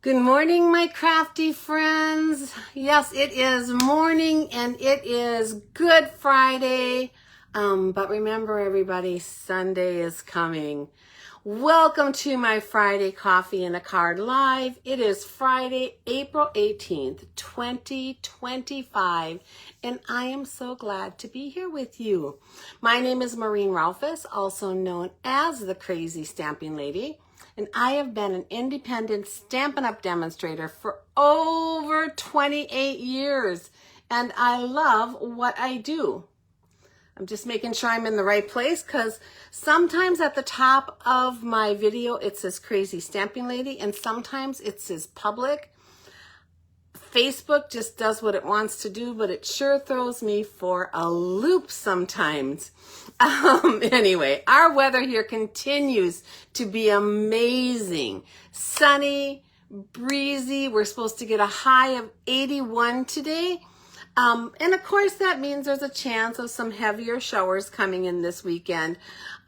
Good morning, my crafty friends. Yes, it is morning and it is Good Friday. But remember, everybody, Sunday is coming. Welcome to my Friday Coffee and a Card Live. It is Friday, April 18th, 2025, and I am so glad to be here with you. My name is Maureen Rolfes, also known as the Crazy Stamping Lady. And I have been an independent Stampin' Up! Demonstrator for over 28 years. And I love what I do. I'm just making sure I'm in the right place because sometimes at the top of my video it says Crazy Stamping Lady and sometimes it says public. Facebook just does what it wants to do, but it sure throws me for a loop sometimes. Anyway, our weather here continues to be amazing. Sunny, breezy. We're supposed to get a high of 81 today. And of course that means there's a chance of some heavier showers coming in this weekend.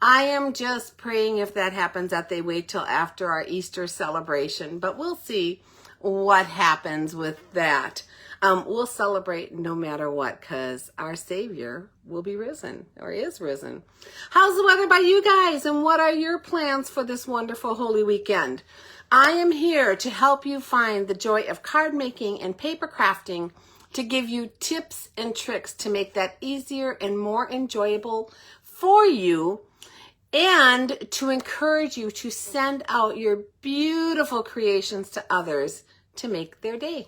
I am just praying if that happens that they wait till after our Easter celebration, but we'll see what happens with that. We'll celebrate no matter what because our Savior will be risen or is risen. How's the weather by you guys and what are your plans for this wonderful Holy Weekend? I am here to help you find the joy of card making and paper crafting, to give you tips and tricks to make that easier and more enjoyable for you, and to encourage you to send out your beautiful creations to others to make their day.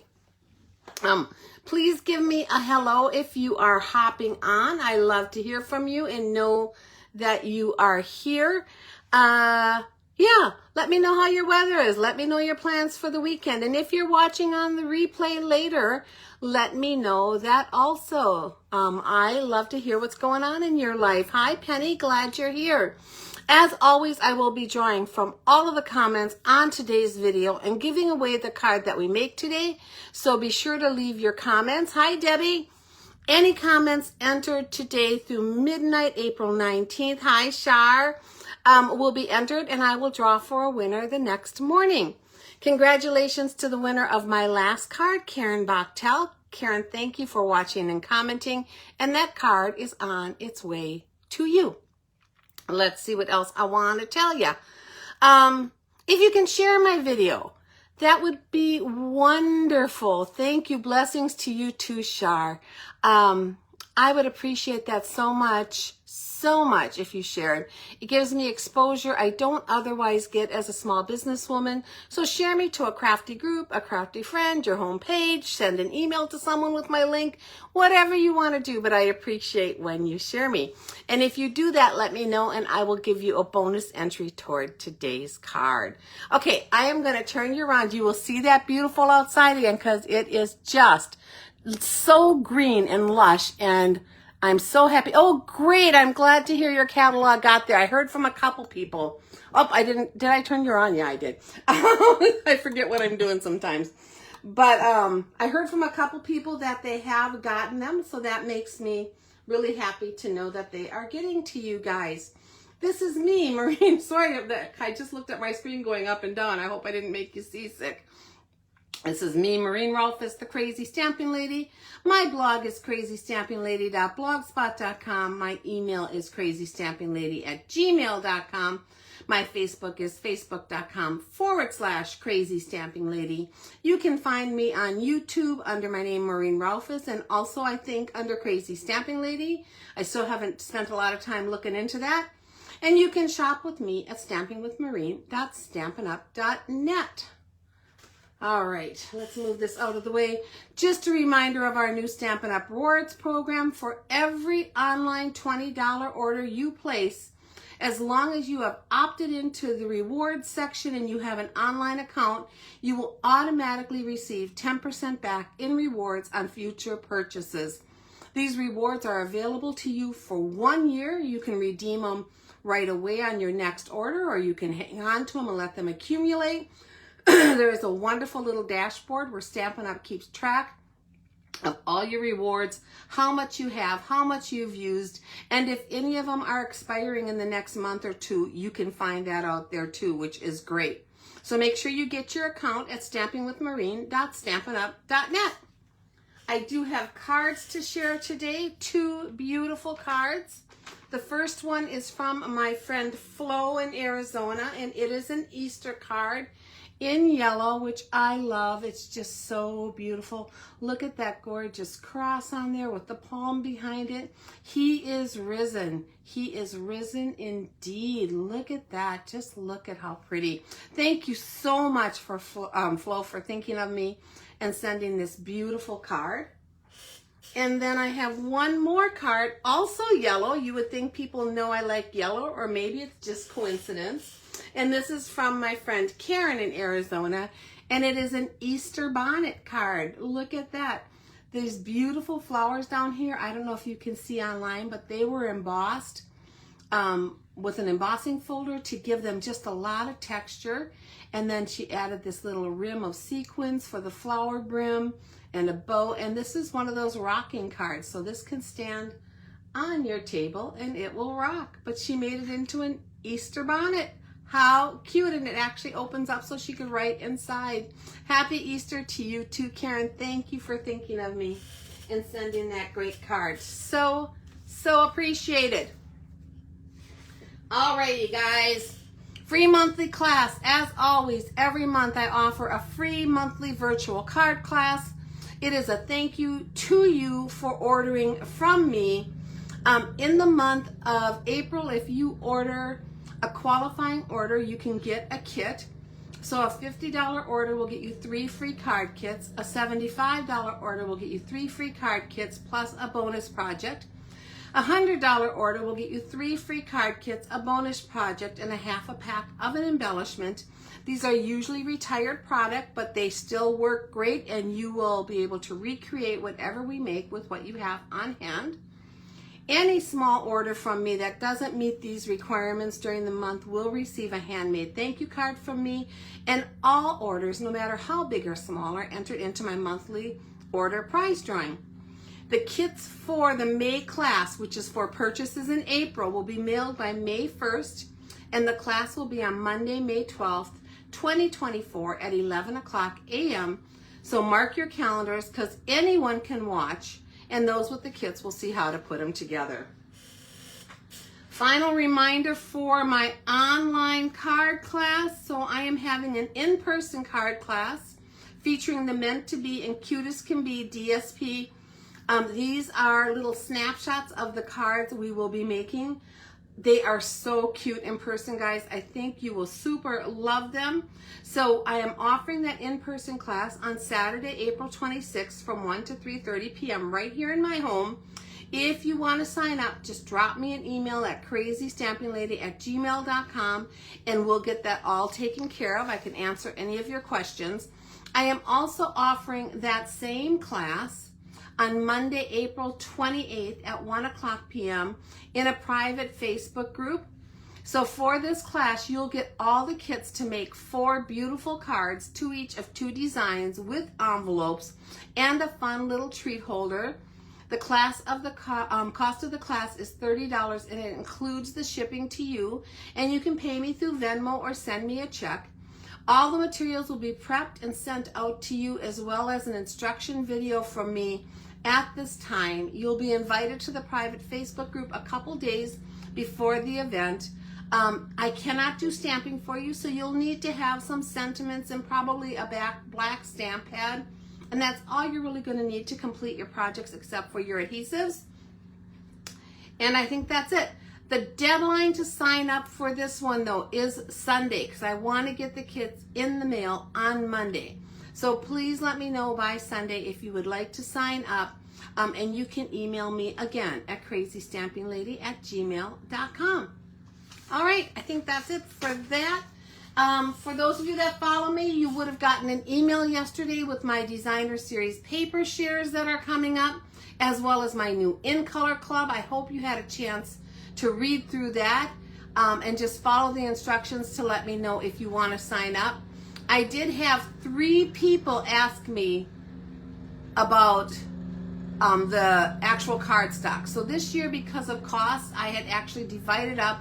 Please give me a hello if you are hopping on. I love to hear from you and know that you are here. Yeah, let me know how your weather is. Let me know your plans for the weekend. And if you're watching on the replay later, let me know that also. I love to hear what's going on in your life. Hi, Penny. Glad you're here. As always, I will be drawing from all of the comments on today's video and giving away the card that we make today. So be sure to leave your comments. Hi, Debbie. Any comments entered today through midnight, April 19th. Hi, Shar. Will be entered and I will draw for a winner the next morning. Congratulations to the winner of my last card, Karen Bachtel. Karen, thank you for watching and commenting. And that card is on its way to you. Let's see what else I want to tell you. If you can share my video, that would be wonderful. Thank you. Blessings to you too, Shar. I would appreciate that so much if you shared. It gives me exposure I don't otherwise get as a small businesswoman. So share me to a crafty group, a crafty friend, your homepage, send an email to someone with my link, whatever you want to do, but I appreciate when you share me. And if you do that, let me know and I will give you a bonus entry toward today's card. Okay, I am going to turn you around. You will see that beautiful outside again because it is just so green and lush, and I'm so happy. Oh, great. I'm glad to hear your catalog got there. I heard from a couple people. Oh, I didn't. Did I turn you on? Yeah, I did. I forget what I'm doing sometimes. But I heard from a couple people that they have gotten them. So that makes me really happy to know that they are getting to you guys. This is me, Maureen. Sorry, I just looked at my screen going up and down. I hope I didn't make you seasick. This is me, Maureen Rolfes, the Crazy Stamping Lady. My blog is crazystampinglady.blogspot.com. My email is crazystampinglady@gmail.com. My Facebook is facebook.com/crazystampinglady. You can find me on YouTube under my name, Maureen Rolfes, and also I think under Crazy Stamping Lady. I still haven't spent a lot of time looking into that. And you can shop with me at stampingwithmaureen.stampinup.net. All right, let's move this out of the way. Just a reminder of our new Stampin' Up! Rewards program. For every online $20 order you place, as long as you have opted into the rewards section and you have an online account, you will automatically receive 10% back in rewards on future purchases. These rewards are available to you for 1 year. You can redeem them right away on your next order, or you can hang on to them and let them accumulate. There is a wonderful little dashboard where Stampin' Up! Keeps track of all your rewards, how much you have, how much you've used, and if any of them are expiring in the next month or two, you can find that out there too, which is great. So make sure you get your account at stampingwithmaureen.stampinup.net. I do have cards to share today, 2 beautiful cards. The first one is from my friend Flo in Arizona, and it is an Easter card in yellow, which I love. It's just so beautiful. Look at that gorgeous cross on there with the palm behind it. He is risen. He is risen indeed. Look at that. Just look at how pretty. Thank you so much for Flo for thinking of me and sending this beautiful card. And then I have one more card, also yellow. You would think people know I like yellow, or maybe it's just coincidence. And this is from my friend Karen in Arizona, and it is an Easter bonnet card. Look at that. There's beautiful flowers down here. I don't know if you can see online, but they were embossed with an embossing folder to give them just a lot of texture. And then she added this little rim of sequins for the flower brim and a bow. And this is one of those rocking cards. So this can stand on your table and it will rock. But she made it into an Easter bonnet. How cute. And it actually opens up so she could write inside. Happy Easter to you too, Karen. Thank you for thinking of me and sending that great card. So appreciated. All right, you guys. Free monthly class. As always, every month I offer a free monthly virtual card class. It is a thank you to you for ordering from me. In the month of April, if you order a qualifying order, you can get a kit. So a $50 order will get you 3 free card kits. A $75 order will get you 3 free card kits plus a bonus project. A $100 order will get you 3 free card kits, a bonus project, and a half a pack of an embellishment. These are usually retired product, but they still work great, and you will be able to recreate whatever we make with what you have on hand. Any small order from me that doesn't meet these requirements during the month will receive a handmade thank you card from me, and all orders, no matter how big or small, are entered into my monthly order prize drawing. The kits for the May class, which is for purchases in April, will be mailed by May 1st, and the class will be on Monday, May 12th, 2024 at 11 o'clock a.m. So mark your calendars, because anyone can watch, and those with the kits will see how to put them together. Final reminder for my online card class. So I am having an in-person card class featuring the Meant to Be and Cutest Can Be DSP. These are little snapshots of the cards we will be making. They are so cute in person, guys. I think you will super love them. So I am offering that in-person class on Saturday, April 26th from 1 to 3:30 p.m. right here in my home. If you want to sign up, just drop me an email at crazystampinglady@gmail.com and we'll get that all taken care of. I can answer any of your questions. I am also offering that same class on Monday, April 28th at 1 o'clock p.m. in a private Facebook group. So for this class, you'll get all the kits to make 4 beautiful cards, 2 each of 2 designs with envelopes and a fun little treat holder. The class of the cost of the class is $30 and it includes the shipping to you, and you can pay me through Venmo or send me a check. All the materials will be prepped and sent out to you, as well as an instruction video from me. At this time, you'll be invited to the private Facebook group a couple days before the event. I cannot do stamping for you, so you'll need to have some sentiments and probably a black stamp pad. And that's all you're really going to need to complete your projects, except for your adhesives. And I think that's it. The deadline to sign up for this one, though, is Sunday, because I want to get the kits in the mail on Monday. So please let me know by Sunday if you would like to sign up, and you can email me again at crazystampinglady@gmail.com. All right, I think that's it for that. For those of you that follow me, you would have gotten an email yesterday with my Designer Series paper shares that are coming up, as well as my new In Color Club. I hope you had a chance to read through that and just follow the instructions to let me know if you want to sign up. I did have 3 people ask me about the actual cardstock. So this year, because of cost, I had actually divided up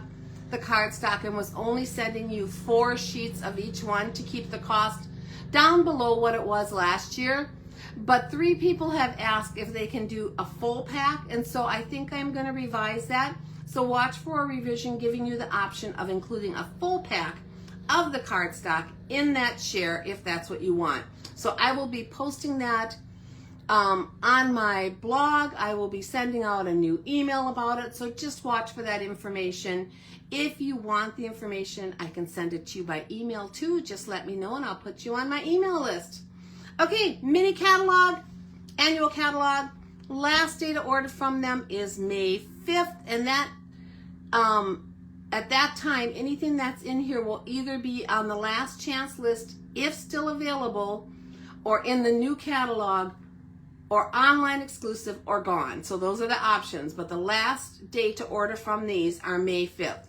the cardstock and was only sending you 4 sheets of each one to keep the cost down below what it was last year. But 3 people have asked if they can do a full pack, and so I think I'm going to revise that. So watch for a revision giving you the option of including a full pack of the cardstock in that share if that's what you want. So I will be posting that on my blog. I will be sending out a new email about it, so just watch for that information. If you want the information, I can send it to you by email too. Just let me know and I'll put you on my email list. Okay, mini catalog, annual catalog. Last day to order from them is May 5th, and that at that time, anything that's in here will either be on the last chance list, if still available, or in the new catalog, or online exclusive, or gone. So those are the options, but the last day to order from these are May 5th.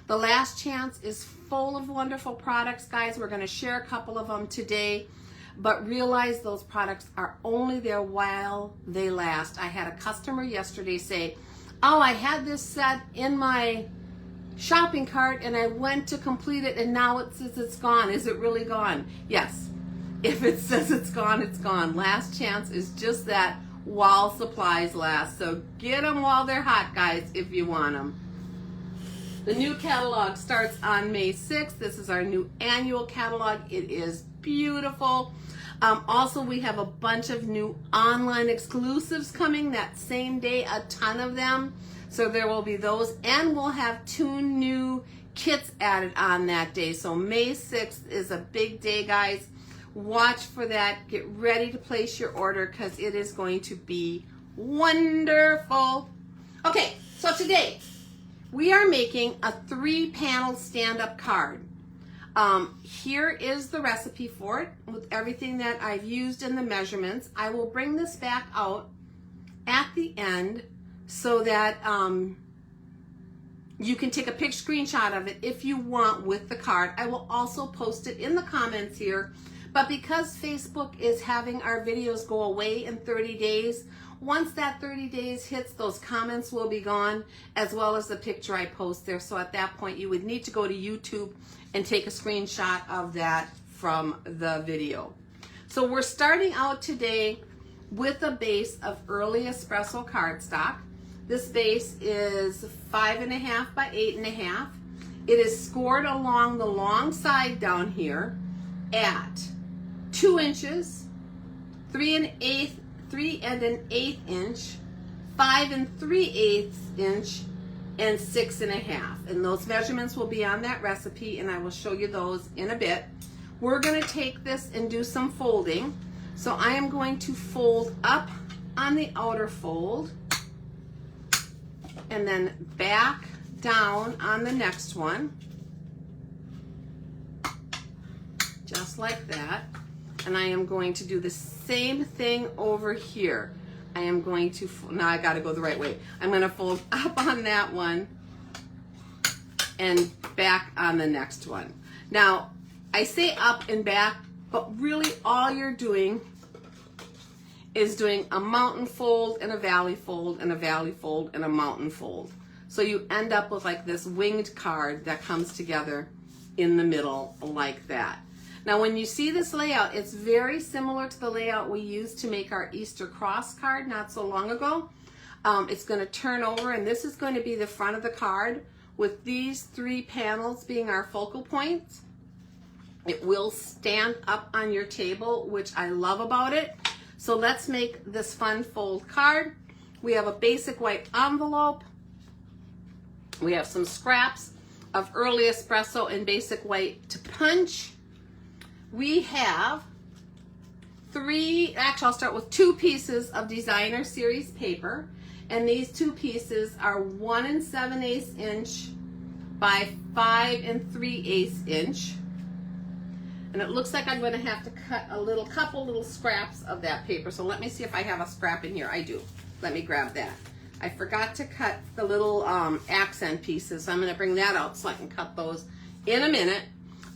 The last chance is full of wonderful products, guys. We're going to share a couple of them today, but realize those products are only there while they last. I had a customer yesterday say, oh, I had this set in my shopping cart and I went to complete it and now it says it's gone. Is it really gone? Yes. If it says it's gone, it's gone. Last chance is just that, while supplies last. So get them while they're hot, guys, if you want them. The new catalog starts on May 6th. This is our new annual catalog. It is beautiful. Also, we have a bunch of new online exclusives coming that same day, a ton of them. So there will be those, and we'll have 2 new kits added on that day. So May 6th is a big day, guys. Watch for that. Get ready to place your order because it is going to be wonderful. Okay, so today we are making a 3-panel stand-up card. Here is the recipe for it with everything that I've used and the measurements. I will bring this back out at the end so that you can take a picture screenshot of it if you want with the card. I will also post it in the comments here. But because Facebook is having our videos go away in 30 days, once that 30 days hits, those comments will be gone, as well as the picture I post there. So at that point, you would need to go to YouTube and take a screenshot of that from the video. So we're starting out today with a base of Early Espresso cardstock. This base is 5.5 by 8.5. It is scored along the long side down here at 2 inches, 3 1/8 inch, 5 3/8 inch, and 6.5. And those measurements will be on that recipe, and I will show you those in a bit. We're going to take this and do some folding. So I am going to fold up on the outer fold and then back down on the next one, just like that. And I am going to do the same thing over here. I am going to, now I got to go the right way. I'm going to fold up on that one and back on the next one. Now, I say up and back, but really all you're doing is doing a mountain fold and a valley fold and a valley fold and a mountain fold. So you end up with like this winged card that comes together in the middle like that. Now when you see this layout, it's very similar to the layout we used to make our Easter cross card not so long ago. It's going to turn over, and this is going to be the front of the card with these 3 panels being our focal points. It will stand up on your table, which I love about it. So let's make this fun fold card. We have a basic white envelope. We have some scraps of Early Espresso and basic white to punch. We have I'll start with 2 pieces of Designer Series paper. And these 2 pieces are 1 7/8 inch by 5 3/8 inch. And it looks like I'm going to have to cut a couple little scraps of that paper. So let me see if I have a scrap in here. I do. Let me grab that. I forgot to cut the little accent pieces. So I'm going to bring that out so I can cut those in a minute.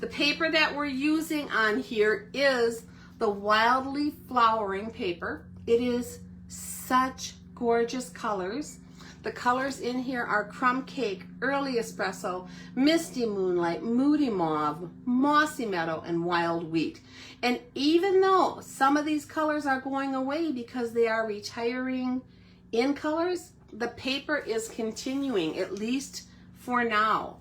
The paper that we're using on here is the Wildly Flowering paper. It is such gorgeous colors. The colors in here are Crumb Cake, Early Espresso, Misty Moonlight, Moody Mauve, Mossy Meadow, and Wild Wheat. And even though some of these colors are going away because they are retiring in colors, the paper is continuing, at least for now,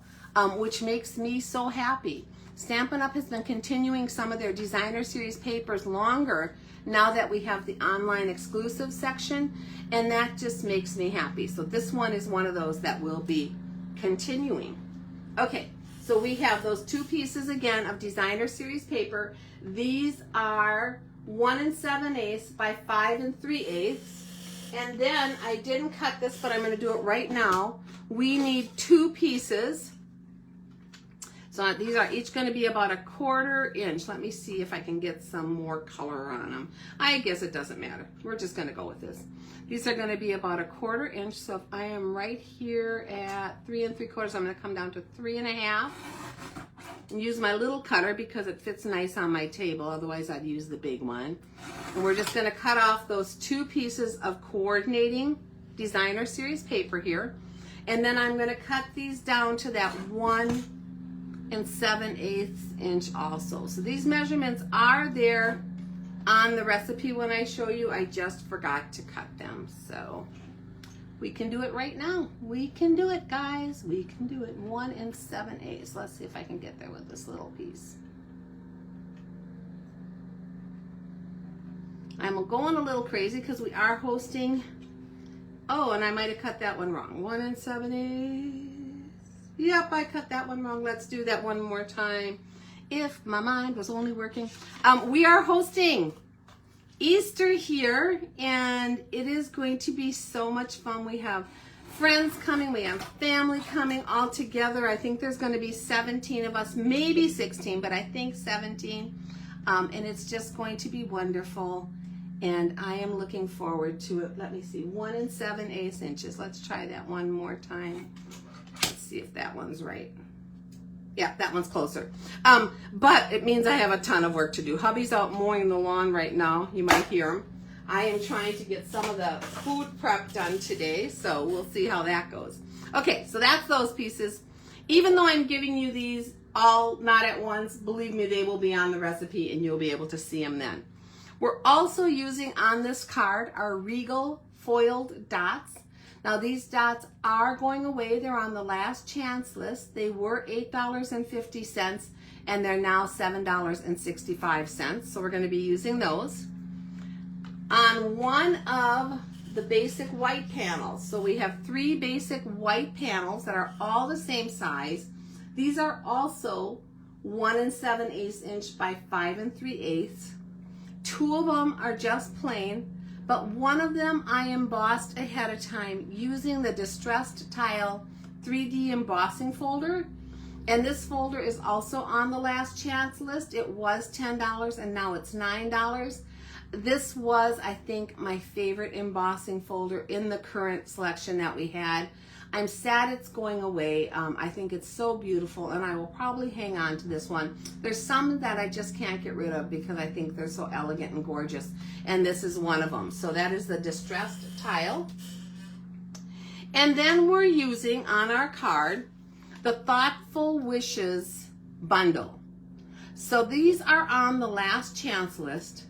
which makes me so happy. Stampin' Up! Has been continuing some of their designer series papers longer now that we have the online exclusive section, and that just makes me happy. So this one is one of those that will be continuing. Okay, so we have those two pieces again of designer series paper. These are 1 7/8 by 5 3/8. And then I didn't cut this, but I'm going to do it right now. We need 2 pieces. So these are each going to be about 1/4 inch. Let me see if I can get some more color on them. I guess it doesn't matter. We're just going to go with this. These are going to be about 1/4 inch. So if I am right here at 3 3/4, I'm going to come down to 3 1/2 and use my little cutter because it fits nice on my table. Otherwise, I'd use the big one. And we're just going to cut off those 2 pieces of coordinating designer series paper here. And then I'm going to cut these down to that 1 7/8 inch also. So these measurements are there on the recipe when I show you. I just forgot to cut them. So we can do it right now. We can do it, guys. We can do it. 1 7/8. Let's see if I can get there with this little piece. I'm going a little crazy because we are hosting. Oh, and I might have cut that one wrong. 1 7/8. Yep, I cut that one wrong. Let's do that one more time. If my mind was only working. We are hosting Easter here, and it is going to be so much fun. We have friends coming, we have family coming all together. I think there's going to be 17 of us, maybe 16, but I think 17. And it's just going to be wonderful, and I am looking forward to it. Let me see, 1 7/8 inches. Let's try that one more time. Let's see if that one's right. Yeah, that one's closer. But it means I have a ton of work to do. Hubby's out mowing the lawn right now. You might hear him. I am trying to get some of the food prep done today, so we'll see how that goes. Okay, so that's those pieces. Even though I'm giving you these all not at once, believe me, they will be on the recipe and you'll be able to see them then. We're also using on this card our Regal foiled dots. Now these dots are going away. They're on the last chance list. They were $8.50 and they're now $7.65. So we're going to be using those on one of the basic white panels. So we have 3 basic white panels that are all the same size. These are also 1 7/8 inch by 5 3/8. 2 of them are just plain, but one of them I embossed ahead of time using the Distressed Tile 3D embossing folder. And this folder is also on the last chance list. It was $10 and now it's $9. This was, I think, my favorite embossing folder in the current selection that we had. I'm sad it's going away. I think it's so beautiful and I will probably hang on to this one. There's some that I just can't get rid of because I think they're so elegant and gorgeous, and this is one of them. So that is the Distressed Tile. And then we're using on our card the Thoughtful Wishes bundle. So these are on the last chance list.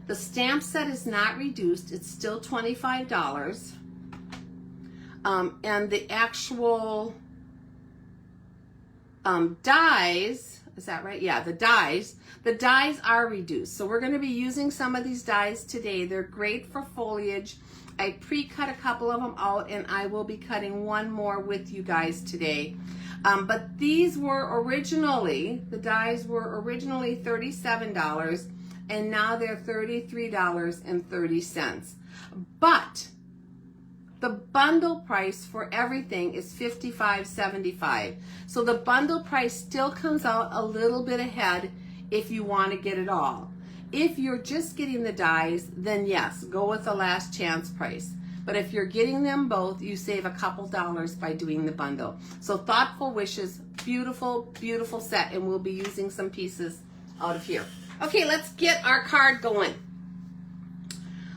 The stamp set is not reduced. It's still $25. And the actual dies, is that right? Yeah, the dies are reduced. So we're going to be using some of these dies today. They're great for foliage. I pre-cut a couple of them out and I will be cutting one more with you guys today. But these were originally, the dies were originally $37 and now they're $33.30. But the bundle price for everything is $55.75. So the bundle price still comes out a little bit ahead if you want to get it all. If you're just getting the dies, then yes, go with the last chance price. But if you're getting them both, you save a couple dollars by doing the bundle. So Thoughtful Wishes, beautiful, beautiful set, and we'll be using some pieces out of here. Okay, let's get our card going.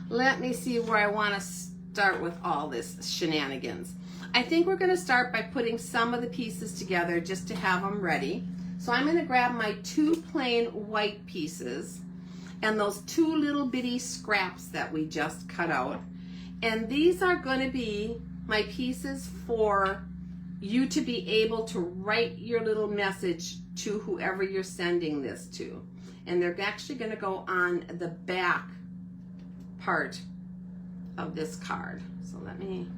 Let me see where I want to start with all this shenanigans. I think we're gonna start by putting some of the pieces together just to have them ready. So I'm gonna grab my 2 plain white pieces and those 2 little bitty scraps that we just cut out. And these are gonna be my pieces for you to be able to write your little message to whoever you're sending this to. And they're actually gonna go on the back part of this card. So let me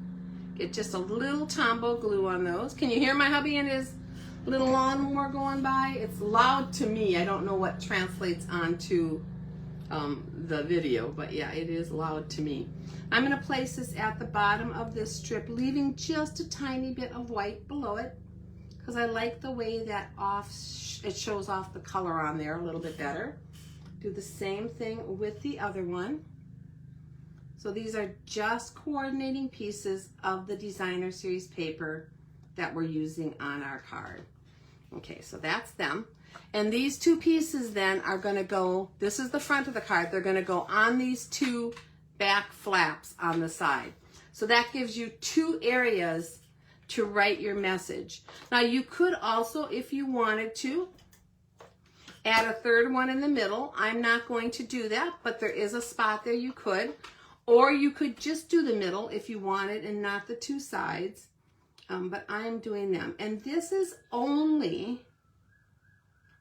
get just a little Tombow glue on those. Can you hear my hubby and his little lawnmower going by? It's loud to me. I don't know what translates onto the video, but yeah, it is loud to me. I'm going to place this at the bottom of this strip, leaving just a tiny bit of white below it because I like the way that it shows off the color on there a little bit better. Do the same thing with the other one. So these are just coordinating pieces of the Designer Series paper that we're using on our card. Okay, so that's them. And these 2 pieces then are going to go, this is the front of the card, they're going to go on these 2 back flaps on the side. So that gives you 2 areas to write your message. Now you could also, if you wanted to, add a 3rd one in the middle. I'm not going to do that, but there is a spot there you could. Or you could just do the middle if you wanted and not the 2 sides. But I'm doing them. And this is only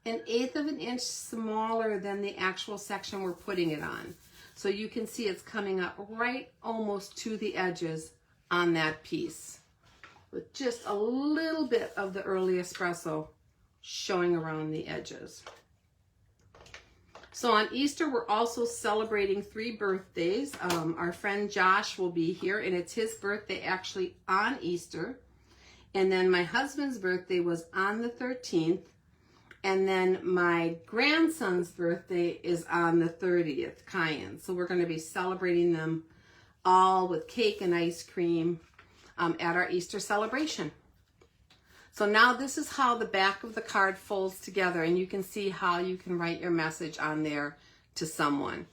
1/8 of an inch smaller than the actual section we're putting it on. So you can see it's coming up right almost to the edges on that piece, with just a little bit of the early espresso showing around the edges. So on Easter, we're also celebrating 3 birthdays. Our friend Josh will be here, and it's his birthday actually on Easter. And then my husband's birthday was on the 13th. And then my grandson's birthday is on the 30th, Cayenne. So we're going to be celebrating them all with cake and ice cream at our Easter celebration. So now this is how the back of the card folds together, and you can see how you can write your message on there to someone.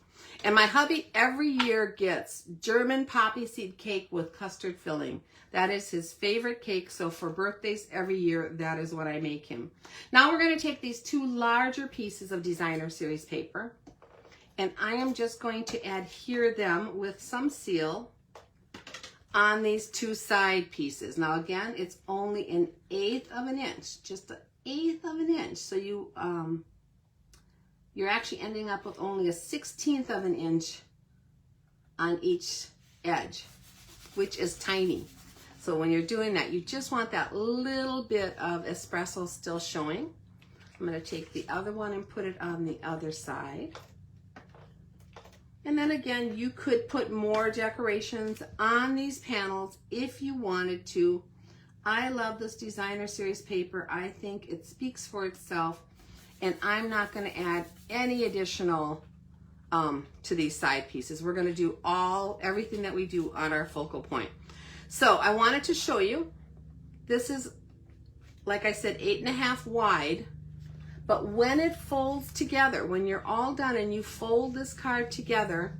And my hubby every year gets German poppy seed cake with custard filling. That is his favorite cake, so for birthdays every year, that is what I make him. Now we're going to take these 2 larger pieces of Designer Series paper, and I am just going to adhere them with some seal on these 2 side pieces. Now again, it's only 1/8 of an inch, just 1/8 of an inch. So you're actually ending up with only 1/16 of an inch on each edge, which is tiny. So when you're doing that, you just want that little bit of espresso still showing. I'm going to take the other one and put it on the other side. And then again, you could put more decorations on these panels if you wanted to. I love this Designer Series paper. I think it speaks for itself, and I'm not going to add any additional to these side pieces. We're going to do everything that we do on our focal point. So I wanted to show you, this is, like I said, 8.5 wide. But when it folds together, when you're all done and you fold this card together,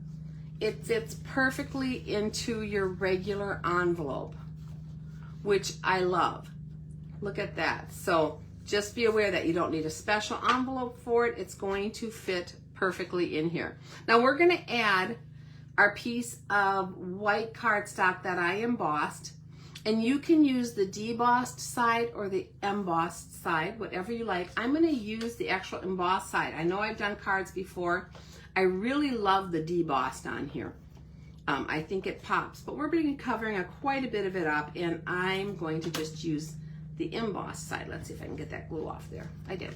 it fits perfectly into your regular envelope, which I love. Look at that. So just be aware that you don't need a special envelope for it. It's going to fit perfectly in here. Now we're going to add our piece of white cardstock that I embossed. And you can use the debossed side or the embossed side, whatever you like. I'm going to use the actual embossed side. I know I've done cards before. I really love the debossed on here. I think it pops, but we're going to be covering quite a bit of it up, and I'm going to just use the embossed side. Let's see if I can get that glue off there. I did.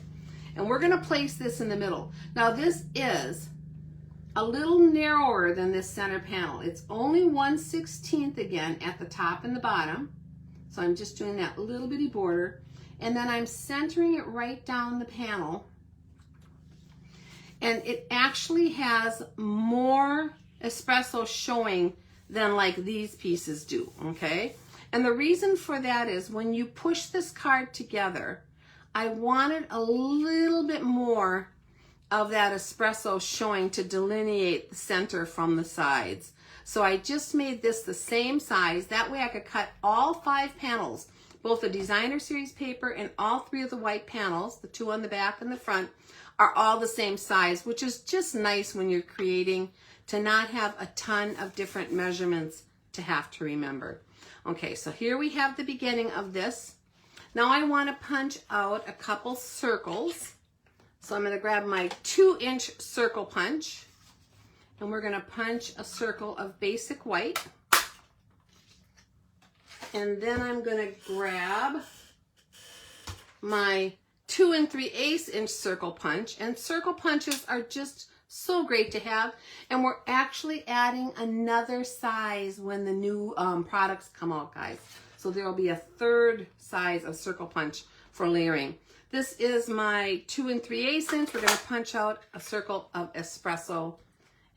And we're going to place this in the middle. Now this is a little narrower than this center panel. It's only 1/16 again at the top and the bottom. So I'm just doing that little bitty border. And then I'm centering it right down the panel. And it actually has more espresso showing than like these pieces do, okay? And the reason for that is when you push this card together, I wanted a little bit more of that espresso showing to delineate the center from the sides. So I just made this the same size. That way I could cut all 5 panels, both the designer series paper and all 3 of the white panels, the 2 on the back and the front, are all the same size, which is just nice when you're creating, to not have a ton of different measurements to have to remember. Okay, so here we have the beginning of this. Now I want to punch out a couple circles. So I'm going to grab my 2-inch circle punch, and we're going to punch a circle of basic white. And then I'm going to grab my 2 3/8 inch circle punch, and circle punches are just so great to have, and we're actually adding another size when the new products come out, guys. So there will be a 3rd size of circle punch for layering. This is my 2 3/8 inch. We're going to punch out a circle of espresso,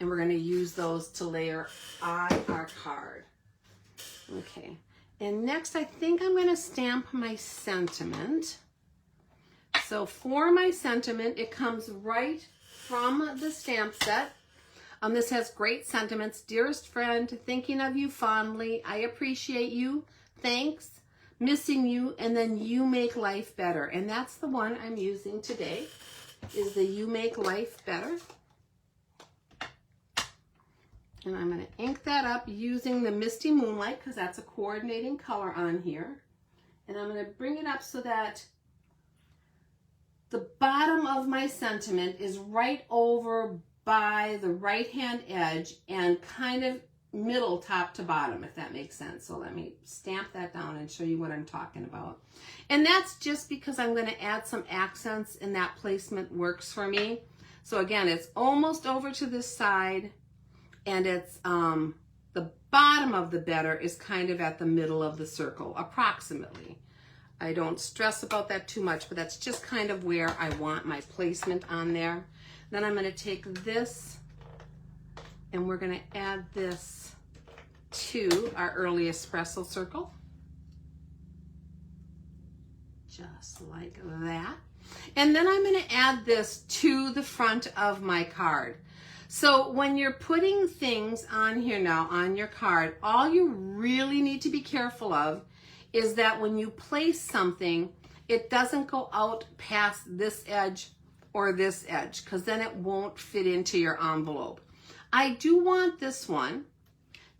and we're going to use those to layer on our card. Okay, and next I think I'm going to stamp my sentiment. So for my sentiment, it comes right from the stamp set. This has great sentiments. Dearest friend, thinking of you fondly. I appreciate you. Thanks. Missing you. And then you make life better. And that's the one I'm using today, is the You Make Life Better. And I'm going to ink that up using the Misty Moonlight, because that's a coordinating color on here. And I'm going to bring it up so that the bottom of my sentiment is right over by the right-hand edge and kind of middle top to bottom, if that makes sense. So let me stamp that down and show you what I'm talking about. And that's just because I'm going to add some accents, and that placement works for me. So again, it's almost over to this side, and it's the bottom of the better is kind of at the middle of the circle, approximately. I don't stress about that too much, but that's just kind of where I want my placement on there. Then I'm going to take this, and we're going to add this to our early espresso circle. Just like that. And then I'm going to add this to the front of my card. So when you're putting things on here now on your card, all you really need to be careful of is that when you place something, it doesn't go out past this edge or this edge, because then it won't fit into your envelope. I do want this one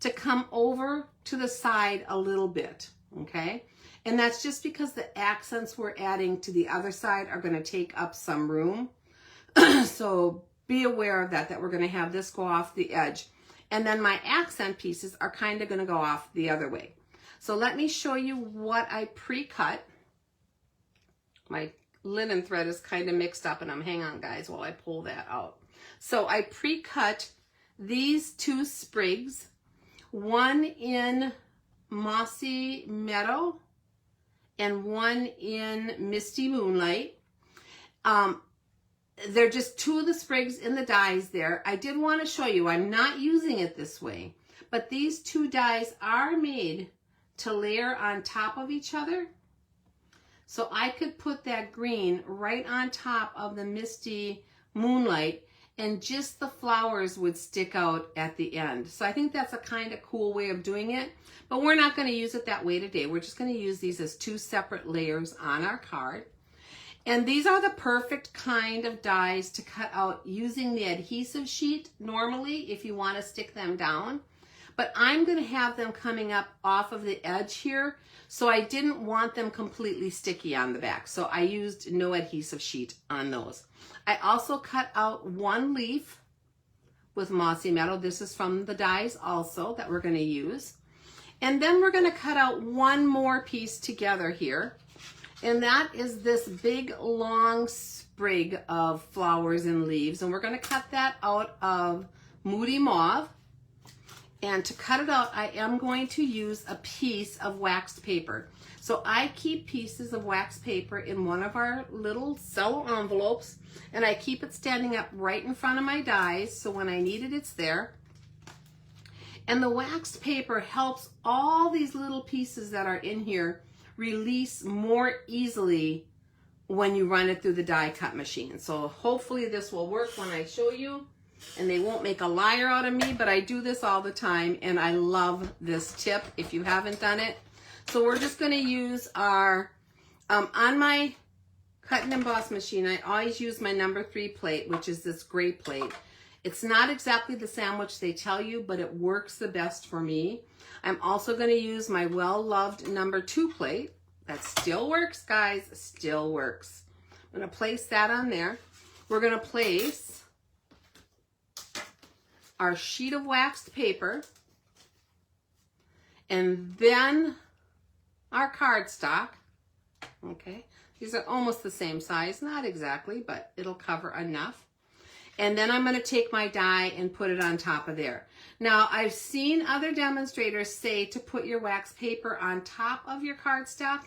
to come over to the side a little bit, okay? And that's just because the accents we're adding to the other side are going to take up some room. So be aware of that we're going to have this go off the edge. And then my accent pieces are kind of going to go off the other way. So let me show you what I pre-cut. My linen thread is kind of mixed up, and hang on guys while I pull that out. So I pre-cut these 2 sprigs, one in Mossy Meadow and one in Misty Moonlight. They're just 2 of the sprigs in the dies there. I did want to show you, I'm not using it this way, but these 2 dies are made to layer on top of each other. So I could put that green right on top of the Misty Moonlight, and just the flowers would stick out at the end. So I think that's a kind of cool way of doing it, but we're not going to use it that way today. We're just going to use these as 2 separate layers on our card. And these are the perfect kind of dies to cut out using the adhesive sheet normally if you want to stick them down. But I'm going to have them coming up off of the edge here, so I didn't want them completely sticky on the back. So I used no adhesive sheet on those. I also cut out 1 leaf with Mossy Meadow. This is from the dies also that we're going to use. And then we're going to cut out 1 more piece together here. And that is this big long sprig of flowers and leaves. And we're going to cut that out of Moody Mauve. And to cut it out, I am going to use a piece of waxed paper. So I keep pieces of waxed paper in one of our little cello envelopes, and I keep it standing up right in front of my dies, so when I need it, it's there. And the waxed paper helps all these little pieces that are in here release more easily when you run it through the die cut machine. So hopefully this will work when I show you. and they won't make a liar out of me, but I do this all the time, and I love this tip if you haven't done it. So we're just going to use our, on my cut and emboss machine, I always use my number 3 plate, which is this gray plate. It's not exactly the sandwich they tell you, but it works the best for me. I'm also going to use my well-loved number 2 plate. That still works, guys, still works. I'm going to place that on there. We're going to place our sheet of waxed paper, and then our cardstock. Okay, these are almost the same size, not exactly, but it'll cover enough. And then I'm going to take my die and put it on top of there. Now, I've seen other demonstrators say to put your wax paper on top of your cardstock,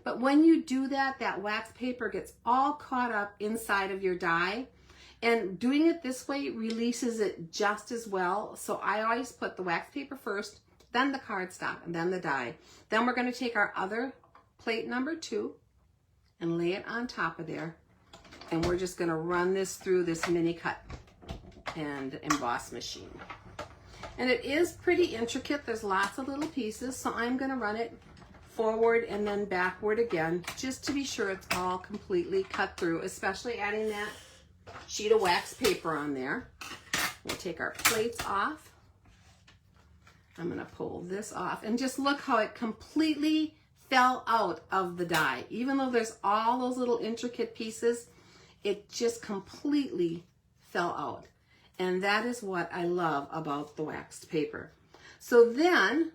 but when you do that, that wax paper gets all caught up inside of your die. And doing it this way releases it just as well. So I always put the wax paper first, then the cardstock, and then the die. Then we're going to take our other plate number 2 and lay it on top of there. And we're just going to run this through this mini cut and emboss machine. And it is pretty intricate. There's lots of little pieces. So I'm going to run it forward and then backward again, just to be sure it's all completely cut through, especially adding that sheet of wax paper on there. We'll take our plates off. I'm going to pull this off, and just look how it completely fell out of the die. Even though there's all those little intricate pieces, it just completely fell out. And that is what I love about the waxed paper. So then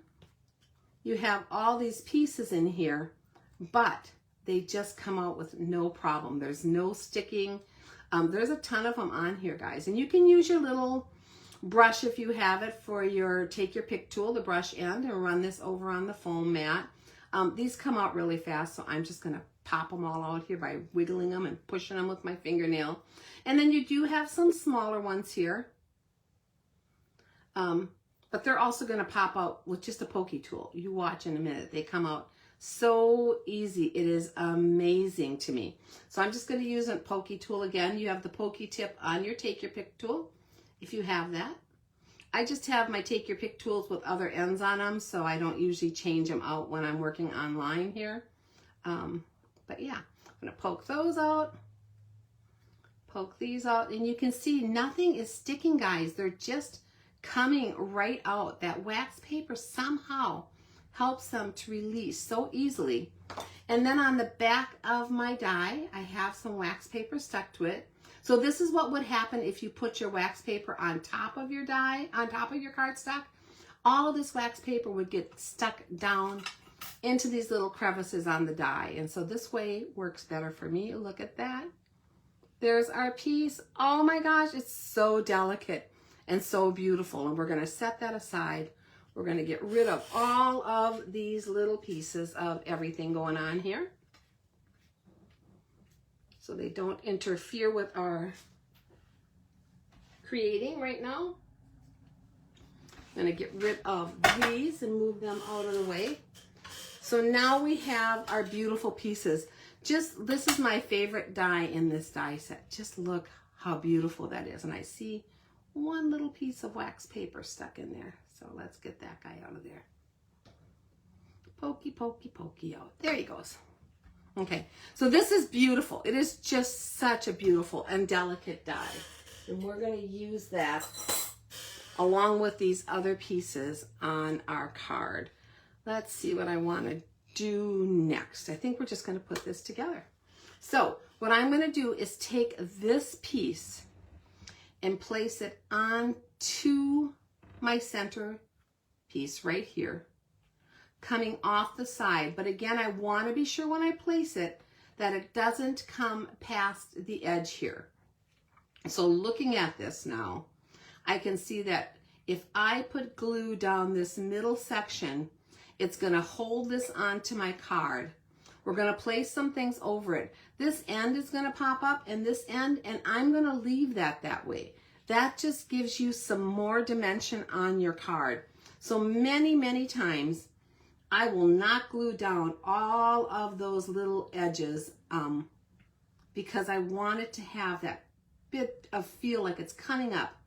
you have all these pieces in here, but they just come out with no problem. There's no sticking. There's a ton of them on here, guys. And you can use your little brush if you have it for your, take your pick tool, the brush end, and run this over on the foam mat. These come out really fast, so I'm just going to pop them all out here by wiggling them and pushing them with my fingernail. And then you do have some smaller ones here. But they're also going to pop out with just a pokey tool. You watch in a minute. They come out so easy. It is amazing to me. So I'm just going to use a pokey tool again. You have the pokey tip on your take your pick tool, if you have that. I just have my take your pick tools with other ends on them, so I don't usually change them out when I'm working online here. But yeah, I'm going to poke those out, poke these out, and you can see nothing is sticking, guys. They're just coming right out. That wax paper somehow helps them to release so easily. And then on the back of my die, I have some wax paper stuck to it. So this is what would happen if you put your wax paper on top of your die, on top of your cardstock. All of this wax paper would get stuck down into these little crevices on the die. And so this way works better for me. Look at that. There's our piece. Oh my gosh, it's so delicate and so beautiful. And we're going to set that aside. We're going to get rid of all of these little pieces of everything going on here, so they don't interfere with our creating right now. I'm going to get rid of these and move them out of the way. So now we have our beautiful pieces. This is my favorite die in this die set. Just look how beautiful that is. And I see one little piece of wax paper stuck in there. So let's get that guy out of there. Pokey, pokey, pokey out. There he goes. Okay, so this is beautiful. It is just such a beautiful and delicate die. And we're going to use that along with these other pieces on our card. Let's see what I want to do next. I think we're just going to put this together. So what I'm going to do is take this piece and place it onto my center piece right here, coming off the side. But again, I want to be sure when I place it that it doesn't come past the edge here. So looking at this now, I can see that if I put glue down this middle section, it's going to hold this onto my card. We're going to place some things over it. This end is going to pop up and this end, and I'm going to leave that way. That just gives you some more dimension on your card. So many, many times I will not glue down all of those little edges because I want it to have that bit of feel like it's coming up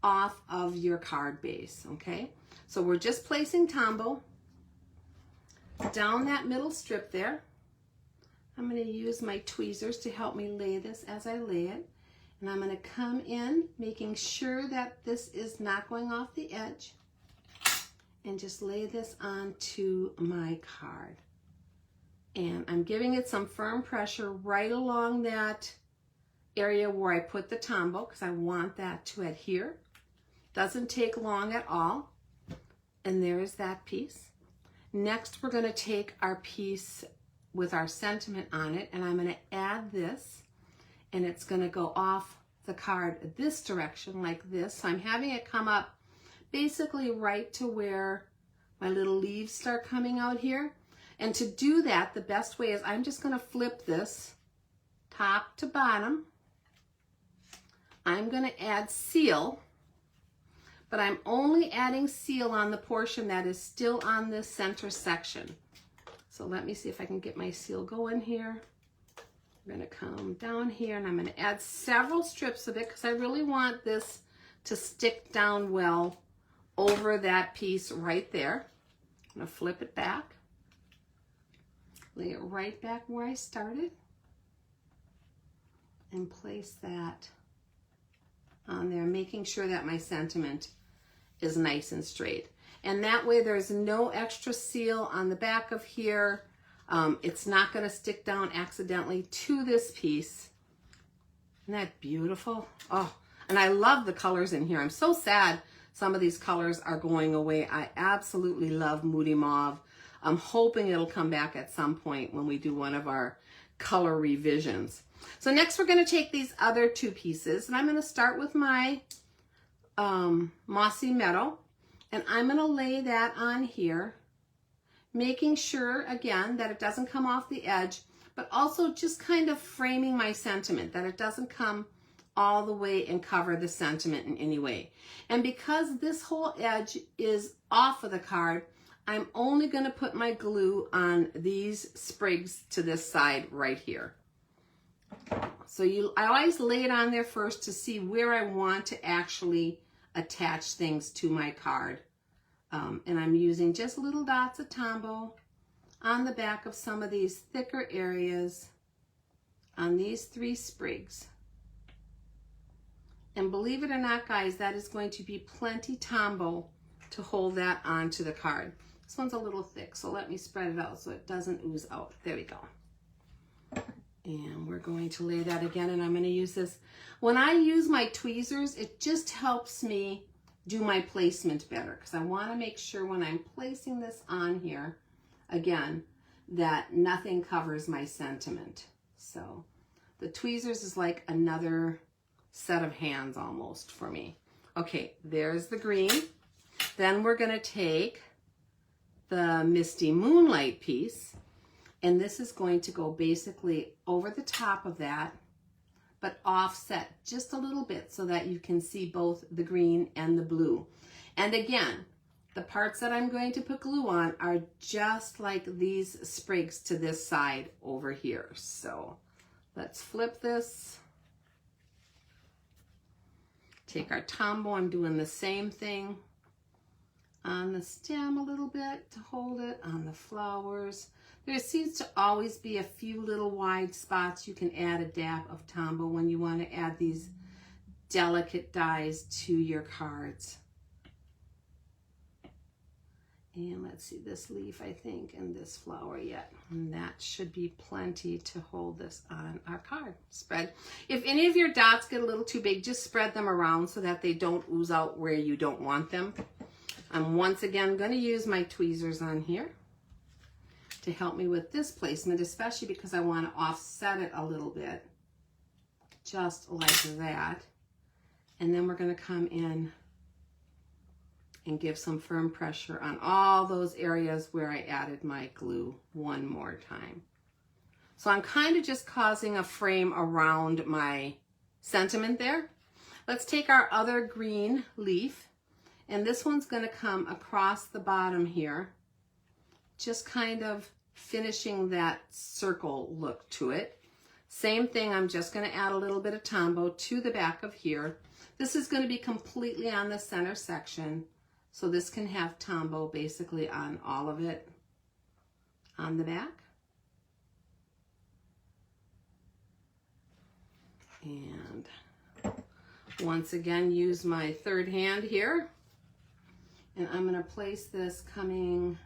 off of your card base, okay? So we're just placing Tombow down that middle strip there. I'm going to use my tweezers to help me lay this as I lay it. And I'm going to come in, making sure that this is not going off the edge, and just lay this onto my card. And I'm giving it some firm pressure right along that area where I put the Tombow, because I want that to adhere. Doesn't take long at all. And there's that piece. Next, we're going to take our piece with our sentiment on it, and I'm going to add this, and it's going to go off the card this direction like this. So I'm having it come up basically right to where my little leaves start coming out here. And to do that, the best way is I'm just going to flip this top to bottom. I'm going to add seal, but I'm only adding seal on the portion that is still on this center section. So let me see if I can get my seal going here. I'm going to come down here, and I'm going to add several strips of it because I really want this to stick down well over that piece right there. I'm going to flip it back, lay it right back where I started, and place that on there, making sure that my sentiment is nice and straight. And that way there's no extra seal on the back of here. It's not going to stick down accidentally to this piece. Isn't that beautiful? Oh, and I love the colors in here. I'm so sad some of these colors are going away. I absolutely love Moody Mauve. I'm hoping it'll come back at some point when we do one of our color revisions. So next we're going to take these other two pieces, and I'm going to start with my Mossy Meadow, and I'm going to lay that on here, making sure again that it doesn't come off the edge, but also just kind of framing my sentiment, that it doesn't come all the way and cover the sentiment in any way. And because this whole edge is off of the card, I'm only going to put my glue on these sprigs to this side right here. So I always lay it on there first to see where I want to actually attach things to my card. And I'm using just little dots of Tombow on the back of some of these thicker areas on these 3 sprigs. And believe it or not, guys, that is going to be plenty Tombow to hold that onto the card. This one's a little thick, so let me spread it out so it doesn't ooze out. There we go. And we're going to lay that again, and I'm going to use this. When I use my tweezers, it just helps me do my placement better, because I want to make sure when I'm placing this on here, again, that nothing covers my sentiment. So the tweezers is like another set of hands almost for me. Okay, there's the green. Then we're going to take the Misty Moonlight piece, and this is going to go basically over the top of that, but offset just a little bit so that you can see both the green and the blue. And again, the parts that I'm going to put glue on are just like these sprigs to this side over here. So let's flip this. Take our Tombow, I'm doing the same thing on the stem a little bit to hold it, on the flowers. There seems to always be a few little wide spots. You can add a dab of Tombow when you want to add these delicate dies to your cards. And let's see, this leaf, I think, and this flower yet. And that should be plenty to hold this on our card. Spread. If any of your dots get a little too big, just spread them around so that they don't ooze out where you don't want them. I'm once again going to use my tweezers on here to help me with this placement, especially because I want to offset it a little bit, just like that. And then we're going to come in and give some firm pressure on all those areas where I added my glue one more time. So I'm kind of just causing a frame around my sentiment there. Let's take our other green leaf, and this one's going to come across the bottom here, just kind of finishing that circle look to it. Same thing, I'm just going to add a little bit of Tombow to the back of here. This is going to be completely on the center section. So this can have Tombow basically on all of it on the back. And once again, use my third hand here. And I'm going to place this coming,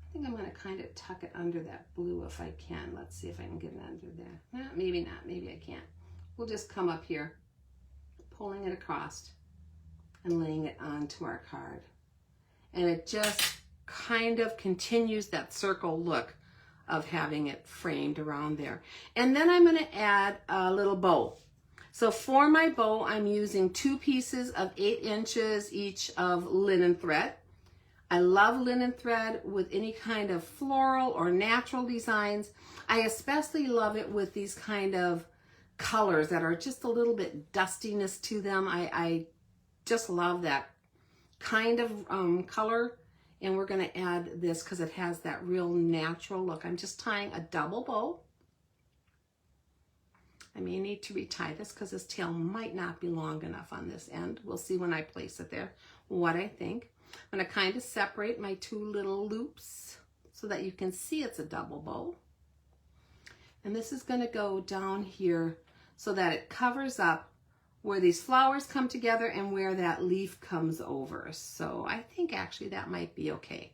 I think I'm going to kind of tuck it under that blue if I can. Let's see if I can get it under there. Maybe not, maybe I can't. We'll just come up here, pulling it across and laying it onto our card. And it just kind of continues that circle look of having it framed around there. And then I'm going to add a little bow. So for my bow, I'm using 2 pieces of 8 inches each of linen thread. I love linen thread with any kind of floral or natural designs. I especially love it with these kind of colors that are just a little bit dustiness to them. I just love that kind of color. And we're going to add this because it has that real natural look. I'm just tying a double bow. I may need to retie this because this tail might not be long enough on this end. We'll see when I place it there what I think. I'm going to kind of separate my 2 little loops so that you can see it's a double bow. And this is going to go down here so that it covers up where these flowers come together and where that leaf comes over. So I think actually that might be okay.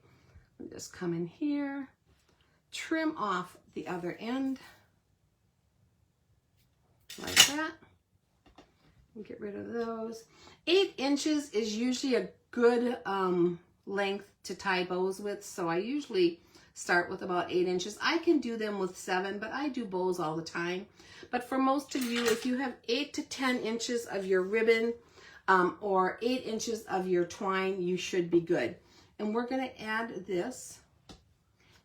I'll just come in here, trim off the other end like that, and get rid of those. 8 inches is usually a good length to tie bows with, so I usually start with about 8 inches. I can do them with 7, but I do bows all the time. But for most of you, if you have 8 to 10 inches of your ribbon or 8 inches of your twine, you should be good. And we're going to add this,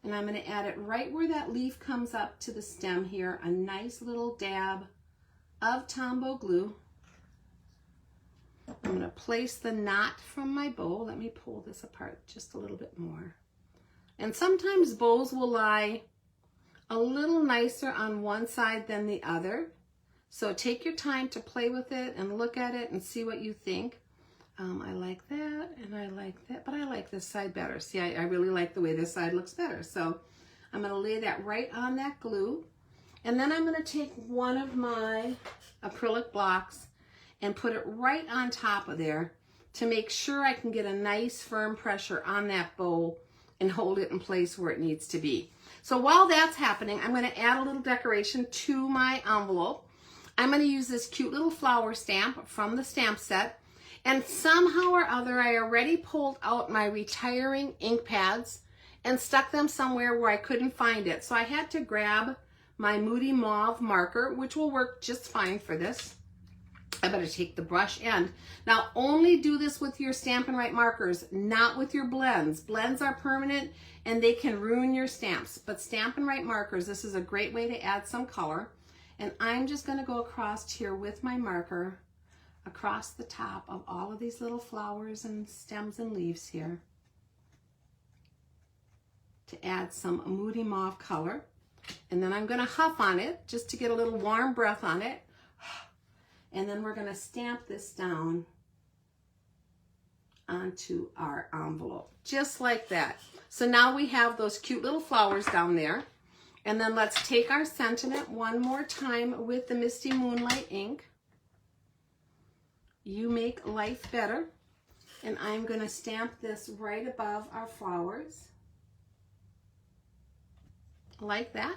and I'm going to add it right where that leaf comes up to the stem here, a nice little dab of Tombow glue. I'm going to place the knot from my bow. Let me pull this apart just a little bit more. And sometimes bows will lie a little nicer on one side than the other. So take your time to play with it and look at it and see what you think. I like that and I like that, but I like this side better. See, I really like the way this side looks better. So I'm going to lay that right on that glue. And then I'm going to take one of my acrylic blocks and put it right on top of there to make sure I can get a nice firm pressure on that bow and hold it in place where it needs to be. So while that's happening, I'm going to add a little decoration to my envelope. I'm going to use this cute little flower stamp from the stamp set. And somehow or other, I already pulled out my retiring ink pads and stuck them somewhere where I couldn't find it. So I had to grab my Moody Mauve marker, which will work just fine for this. I better take the brush end. Now only do this with your Stampin' Write markers, not with your blends. Blends are permanent and they can ruin your stamps, but Stampin' Write markers, this is a great way to add some color. And I'm just going to go across here with my marker, across the top of all of these little flowers and stems and leaves here to add some Moody Mauve color. And then I'm going to huff on it just to get a little warm breath on it. And then we're going to stamp this down onto our envelope, just like that. So now we have those cute little flowers down there. And then let's take our sentiment one more time with the Misty Moonlight ink. You make life better. And I'm going to stamp this right above our flowers, like that.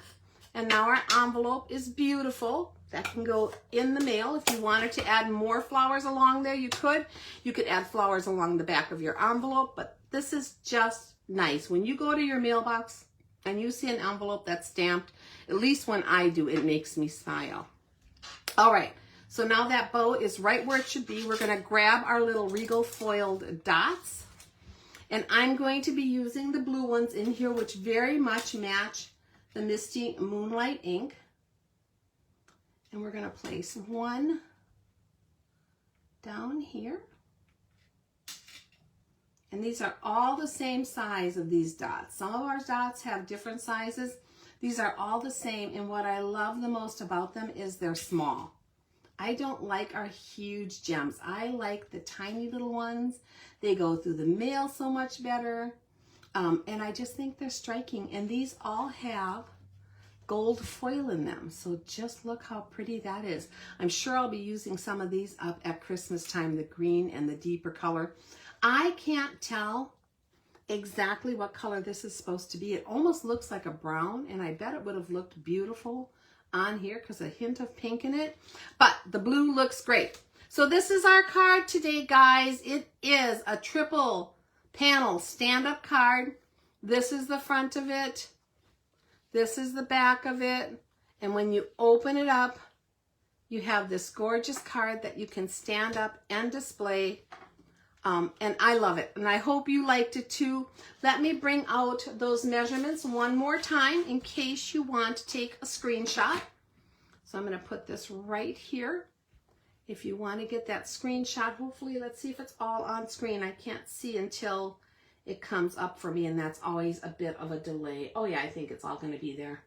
And now our envelope is beautiful. That can go in the mail. If you wanted to add more flowers along there, you could. You could add flowers along the back of your envelope, but this is just nice. When you go to your mailbox and you see an envelope that's stamped, at least when I do, it makes me smile. All right, so now that bow is right where it should be. We're gonna grab our little Regal foiled dots, and I'm going to be using the blue ones in here, which very much match the Misty Moonlight ink. And we're going to place one down here. And these are all the same size of these dots. Some of our dots have different sizes. These are all the same. And what I love the most about them is they're small. I don't like our huge gems. I like the tiny little ones. They go through the mail so much better. And I just think they're striking. And these all have gold foil in them. So just look how pretty that is. I'm sure I'll be using some of these up at Christmas time, the green and the deeper color. I can't tell exactly what color this is supposed to be. It almost looks like a brown, and I bet it would have looked beautiful on here because a hint of pink in it. But the blue looks great. So this is our card today, guys. It is a triple panel stand-up card. This is the front of it. This is the back of it. And when you open it up, you have this gorgeous card that you can stand up and display. And I love it. And I hope you liked it too. Let me bring out those measurements one more time in case you want to take a screenshot. So I'm going to put this right here. If you want to get that screenshot, hopefully, let's see if it's all on screen. I can't see until it comes up for me, and that's always a bit of a delay. Oh yeah, I think it's all going to be there.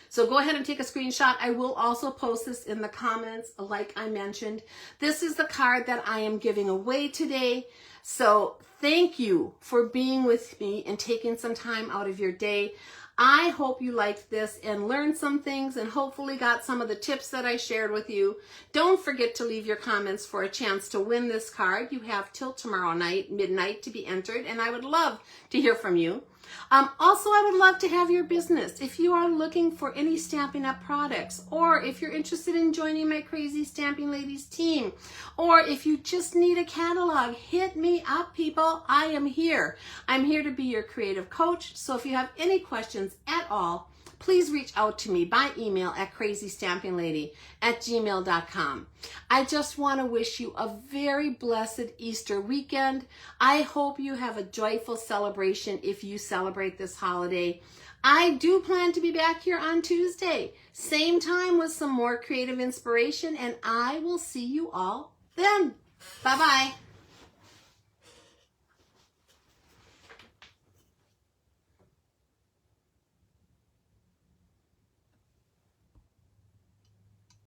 So go ahead and take a screenshot. I will also post this in the comments, like I mentioned. This is the card that I am giving away today. So thank you for being with me and taking some time out of your day. I hope you liked this and learned some things and hopefully got some of the tips that I shared with you. Don't forget to leave your comments for a chance to win this card. You have till tomorrow night, midnight, to be entered, and I would love to hear from you. Also, I would love to have your business. If you are looking for any Stampin' Up! Products, or if you're interested in joining my Crazy Stamping Ladies team, or if you just need a catalog, hit me up, people. I am here. I'm here to be your creative coach. So if you have any questions at all, please reach out to me by email at crazystampinglady@gmail.com. I just want to wish you a very blessed Easter weekend. I hope you have a joyful celebration if you celebrate this holiday. I do plan to be back here on Tuesday, same time, with some more creative inspiration, and I will see you all then. Bye-bye.